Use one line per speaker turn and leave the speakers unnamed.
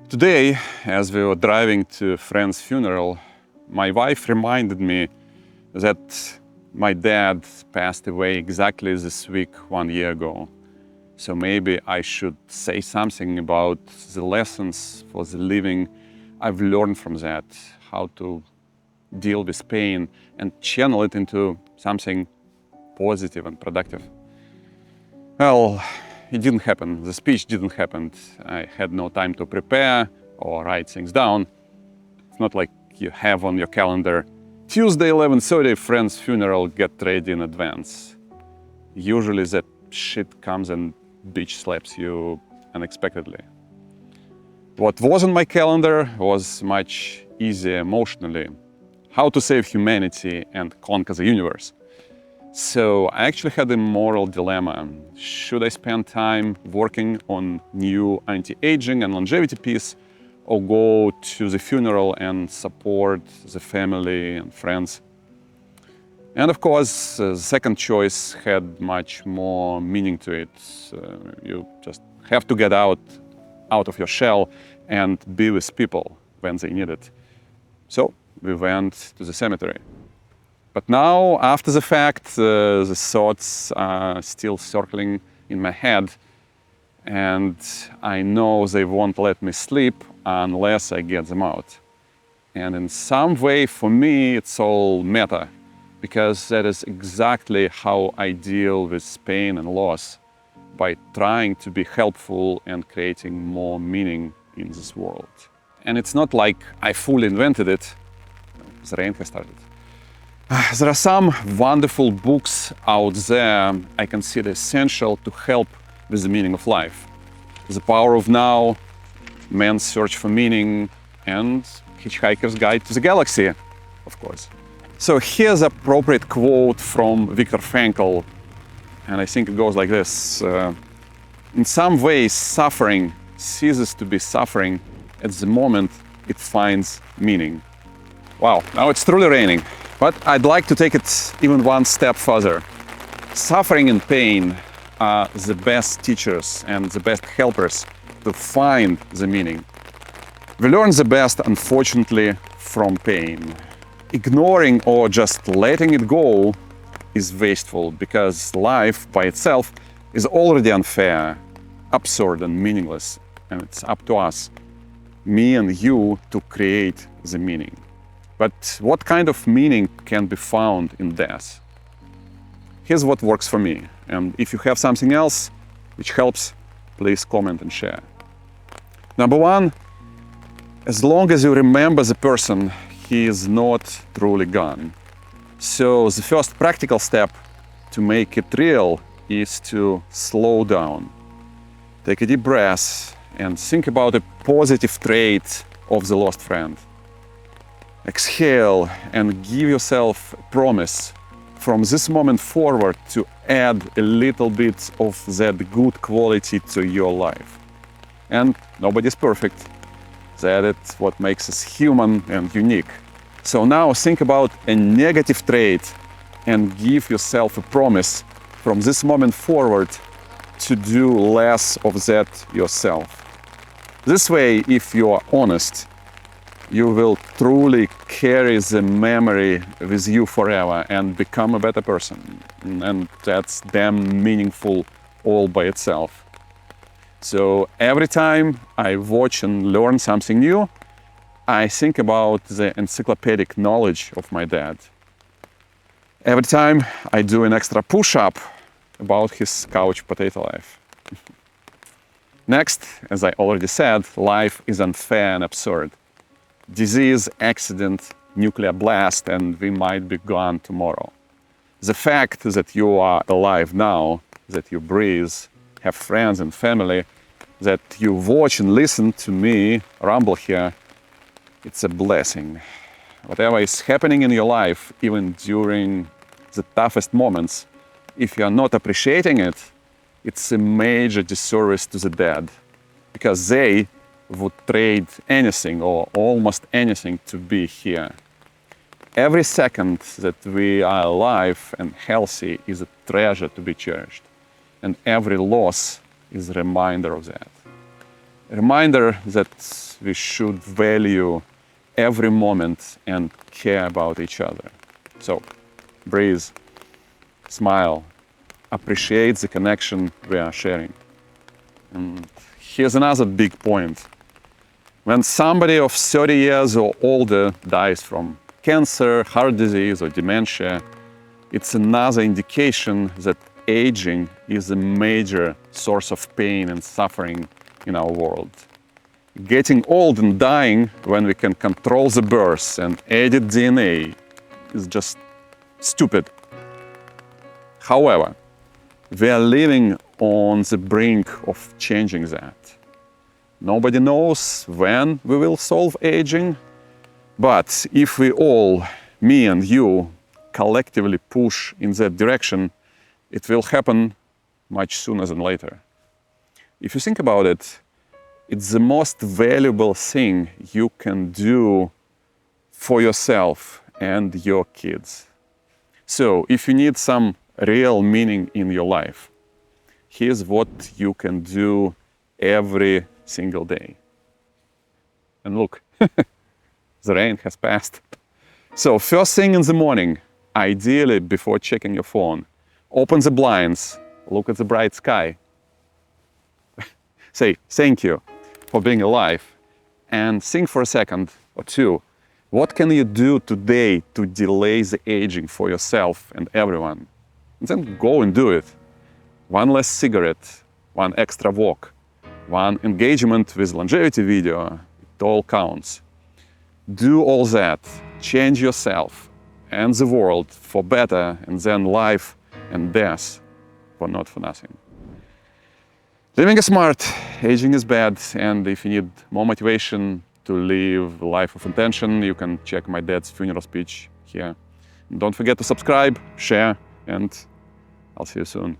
Today, as we were driving to a friend's funeral, my wife reminded me that my dad passed away exactly this week 1 year ago. So maybe I should say something about the lessons for the living I've learned from that, how to deal with pain and channel it into something positive and productive. Well, it didn't happen. The speech didn't happen. I had no time to prepare or write things down. It's not like you have on your calendar, Tuesday 11:30, friend's funeral, get ready in advance. Usually that shit comes and bitch slaps you unexpectedly. What was on my calendar was much easier emotionally. How to save humanity and conquer the universe. So I actually had a moral dilemma. Should I spend time working on new anti-aging and longevity piece, or go to the funeral and support the family and friends? And of course, the second choice had much more meaning to it. You just have to get out of your shell and be with people when they need it. So we went to the cemetery. But now, after the fact, the thoughts are still circling in my head, and I know they won't let me sleep unless I get them out. And in some way, for me, it's all meta, because that is exactly how I deal with pain and loss, by trying to be helpful and creating more meaning in this world. And it's not like I fully invented it. The rain has started. There are some wonderful books out there I consider essential to help with the meaning of life. The Power of Now, Man's Search for Meaning, and Hitchhiker's Guide to the Galaxy, of course. So here's an appropriate quote from Viktor Frankl, and I think it goes like this. In some ways, suffering ceases to be suffering at the moment it finds meaning. Wow, now it's truly raining. But I'd like to take it even one step further. Suffering and pain are the best teachers and the best helpers to find the meaning. We learn the best, unfortunately, from pain. Ignoring or just letting it go is wasteful, because life by itself is already unfair, absurd, and meaningless. And it's up to us, me and you, to create the meaning. But what kind of meaning can be found in death? Here's what works for me. And if you have something else which helps, please comment and share. Number one, as long as you remember the person, he is not truly gone. So the first practical step to make it real is to slow down. Take a deep breath and think about a positive trait of the lost friend. Exhale and give yourself a promise from this moment forward to add a little bit of that good quality to your life. And nobody's perfect. That is what makes us human and unique. So now think about a negative trait and give yourself a promise from this moment forward to do less of that yourself. This way, if you are honest, you will truly carry the memory with you forever and become a better person. And that's damn meaningful all by itself. So every time I watch and learn something new, I think about the encyclopedic knowledge of my dad. Every time I do an extra push-up about his couch potato life. Next, as I already said, life is unfair and absurd. Disease, accident, nuclear blast, and we might be gone tomorrow. The fact that you are alive now, that you breathe, have friends and family, that you watch and listen to me ramble here, it's a blessing. Whatever is happening in your life, even during the toughest moments, if you are not appreciating it, it's a major disservice to the dead, because they would trade anything or almost anything to be here. Every second that we are alive and healthy is a treasure to be cherished, and every loss is a reminder of that. A reminder that we should value every moment and care about each other. So, breathe, smile, appreciate the connection we are sharing. And here's another big point. When somebody of 30 years or older dies from cancer, heart disease, or dementia, it's another indication that aging is a major source of pain and suffering in our world. Getting old and dying when we can control the birth and edit DNA is just stupid. However, we are living on the brink of changing that. Nobody knows when we will solve aging, but if we all, me and you, collectively push in that direction, it will happen much sooner than later. If you think about it, it's the most valuable thing you can do for yourself and your kids. So, if you need some real meaning in your life, here's what you can do every single day. And look, the rain has passed. So, first thing in the morning, ideally before checking your phone, open the blinds, look at the bright sky, say thank you for being alive, and think for a second or two, what can you do today to delay the aging for yourself and everyone? And then go and do it. One less cigarette, one extra walk, one engagement with longevity video, it all counts. Do all that, change yourself and the world for better, and then life and death for not for nothing. Living is smart, aging is bad, and if you need more motivation to live a life of intention, you can check my dad's funeral speech here. And don't forget to subscribe, share, and I'll see you soon.